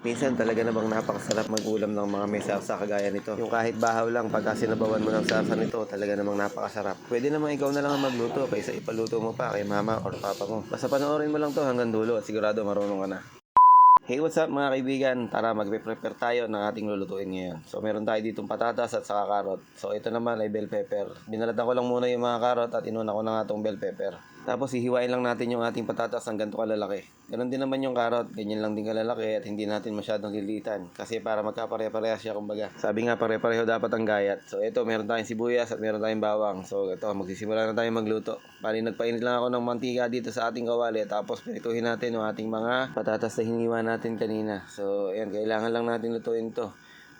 Minsan talaga namang napakasarap mag-ulam ng mga may sarsa kagaya nito. Yung kahit bahaw lang, pagka sinabawan mo ng sarsa nito, talaga namang napakasarap. Pwede namang ikaw na lang ang magluto kaysa ipaluto mo pa kay mama or papa mo. Basta panoorin mo lang to hanggang dulo at sigurado marunong ka na. Hey, what's up mga kaibigan? Tara, magpe-prepare tayo ng ating lulutuin ngayon. So, meron tayo ditong patatas at saka karot. So, ito naman ay bell pepper. Binalatan ko lang muna yung mga karot at inuna ko na nga itong bell pepper. Tapos, hihiwain lang natin yung ating patatas ng ganito kalalaki. Ganon din naman yung karot, ganyan lang din kalalaki at hindi natin masyadong lilitan. Kasi para magkapare-parehas siya kumbaga. Sabi nga, pare-pareho dapat ang gayat. So, ito, meron tayong sibuyas at meron tayong bawang. So, ito, magsisimula na tayong magluto. Bali, nagpainit lang ako ng mantika dito sa ating kawali. Tapos, pinituhin natin yung ating mga patatas na hiniwa natin kanina. So, ayan, kailangan lang natin lutuin to.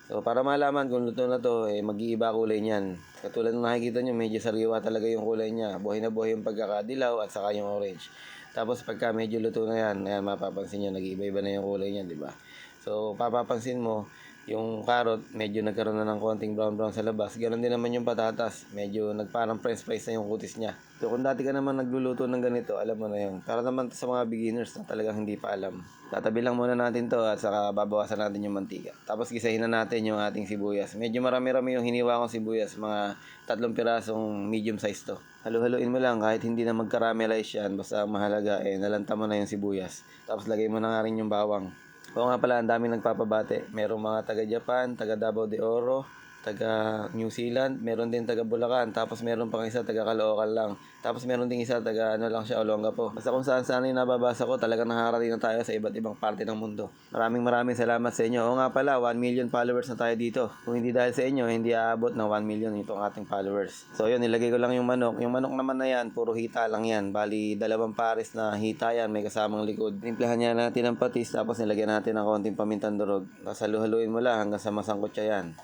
So, para malaman kung luto na to, mag-iiba kulay niyan. Katulad ng nakikita nyo, medyo sariwa talaga yung kulay niya. Buhay na buhay yung pagkakadilaw at saka yung orange. Tapos, pagka medyo luto na yan, ayan, mapapansin nyo, nag-iiba-iba na yung kulay niya, di ba? So, papapansin mo, yung carrot, medyo nagkaroon na ng konting brown-brown sa labas. Ganon din naman yung patatas. Medyo nagparang french fries na yung kutis niya. So, kung dati ka naman nagluluto ng ganito, alam mo na yun. Para naman sa mga beginners na talagang hindi pa alam. Tatabi lang muna natin to at saka babawasan natin yung mantika. Tapos gisahin na natin yung ating sibuyas. Medyo marami-rami yung hiniwa kong sibuyas. Mga 3 pirasong medium size to. Halu-haluin mo lang kahit hindi na mag-caramelize yan. Basta mahalaga nalanta mo na yung sibuyas. Tapos lagay mo na nga rin yung bawang. Oo nga pala, ang daming nagpapabate. Merong mga taga Japan, taga Davao de Oro, taga New Zealand, meron din taga Bulacan, tapos meron pang isa taga Caloocan lang. Tapos meron din isa taga lang siya, Olongapo. Basta kung saan yung nababasa ko, talagang nakakarating na tayo sa iba't ibang parte ng mundo. Maraming salamat sa inyo. Oo nga pala, 1 million followers na tayo dito. Kung hindi dahil sa inyo, hindi aabot ng 1 million itong ating followers. So yun, nilagay ko lang yung manok. Yung manok naman na yan, puro hita lang yan. Bali, 2 pares na hita yan, may kasamang likod. Timplahan niya natin ng patis, tapos nilagyan natin ng konting pamintang durog. Tapos halu-haluin mo lang hanggang sa masangkot siya yan.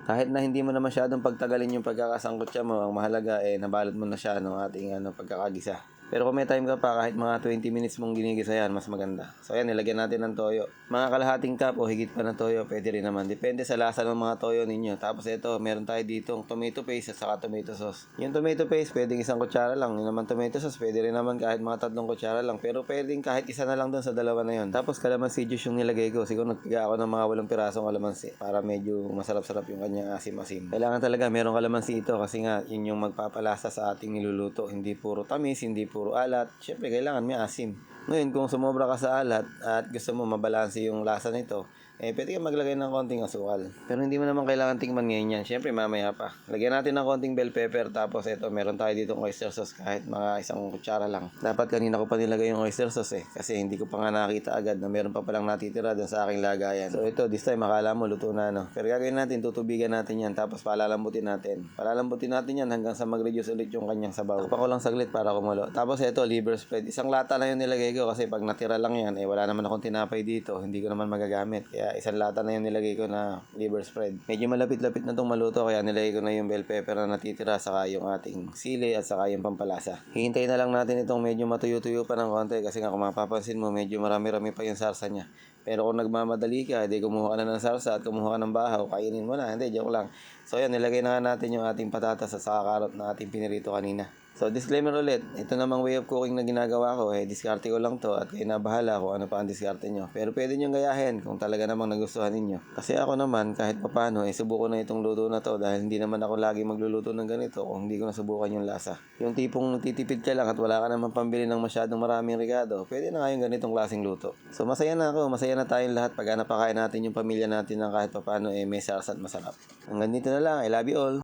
Kahit na hindi mo na masyadong pagtagalin yung pagkakasangkot mo, ang mahalaga nabalot mo na siya ng ating pagkakagisa. Pero kung may time ka pa, kahit mga 20 minutes mong ginigisa yan, mas maganda. So ayan, nilagyan natin ng toyo. Mga kalahating cup o higit pa ng toyo, pwede rin naman. Depende sa lasa ng mga toyo ninyo. Tapos ito, meron tayo ditong tomato paste at saka tomato sauce. Yung tomato paste, pwedeng 1 kutsara lang. Yung naman tomato sauce, pwede rin naman kahit mga 3 kutsara lang. Pero pwedeng kahit isa na lang dun sa dalawa na yun. Tapos kalamansi juice yung nilagay ko. Siguro nagpiga ako ng mga 8 pirasong kalamansi para medyo masarap-sarap yung kanyang asim-asim. Kailangan talaga merong kalamansi ito kasi nga yun yung magpapalasa sa ating niluluto. Hindi puro tamis, hindi puro alat. Siyempre, kailangan may asim. Ngayon, kung sumobra ka sa alat at gusto mo mabalanse yung lasa nito, pwede ka maglagay ng konting asukal. Pero hindi mo naman kailangan tingman ngayon yan. Siyempre, mamaya pa. Lagyan natin ng konting bell pepper. Tapos, ito, meron tayo dito oyster sauce kahit mga 1 kutsara lang. Dapat kanina ko pa nilagay yung oyster sauce kasi hindi ko pa nga nakita agad na meron pa palang natitira dun sa aking lagayan. So, ito, this time, akala mo, luto na, no? Pero gagawin natin, tutubigan natin yan. Tapos, palalambutin natin. Palalambutin natin yan hanggang sa mag-reduce ulit yung kanyang sabaw. Takpan ko lang saglit para kumulo. Tapos, ito, liver spread. 1 lata lang yung nilagay ko kasi pag natira lang yan, wala naman akong tinapay dito. Hindi ko naman magagamit. Kaya 1 lata na yung nilagay ko na liver spread. Medyo malapit-lapit na itong maluto kaya nilagay ko na yung bell pepper na natitira saka yung ating sili at saka yung pampalasa. Hihintayin na lang natin itong medyo matuyo-tuyo pa ng konti kasi nga kung mapapansin mo medyo marami-rami pa yung sarsa niya. Pero kung nagmamadali ka, kumuha ka na ng sarsa at kumuha ka ng bahaw, kainin mo na. Hindi, joke lang. So yan, nilagay na nga natin yung ating patatas at saka karot na ating pinirito kanina. So, disclaimer ulit, ito namang way of cooking na ginagawa ko, diskarte ko lang to at kayo na bahala kung ano pa ang diskarte nyo. Pero pwede nyo gayahin kung talaga namang nagustuhan ninyo. Kasi ako naman, kahit papano, subuko na itong luto na to dahil hindi naman ako lagi magluluto ng ganito kung hindi ko nasubukan yung lasa. Yung tipong titipid ka lang at wala ka naman pambili ng masyadong maraming regado, pwede na nga yung ganitong klaseng luto. So, masaya na ako, masaya na tayong lahat pag napakain natin yung pamilya natin ng kahit papano may sarsa at masarap. Hanggang dito na lang, I love you all.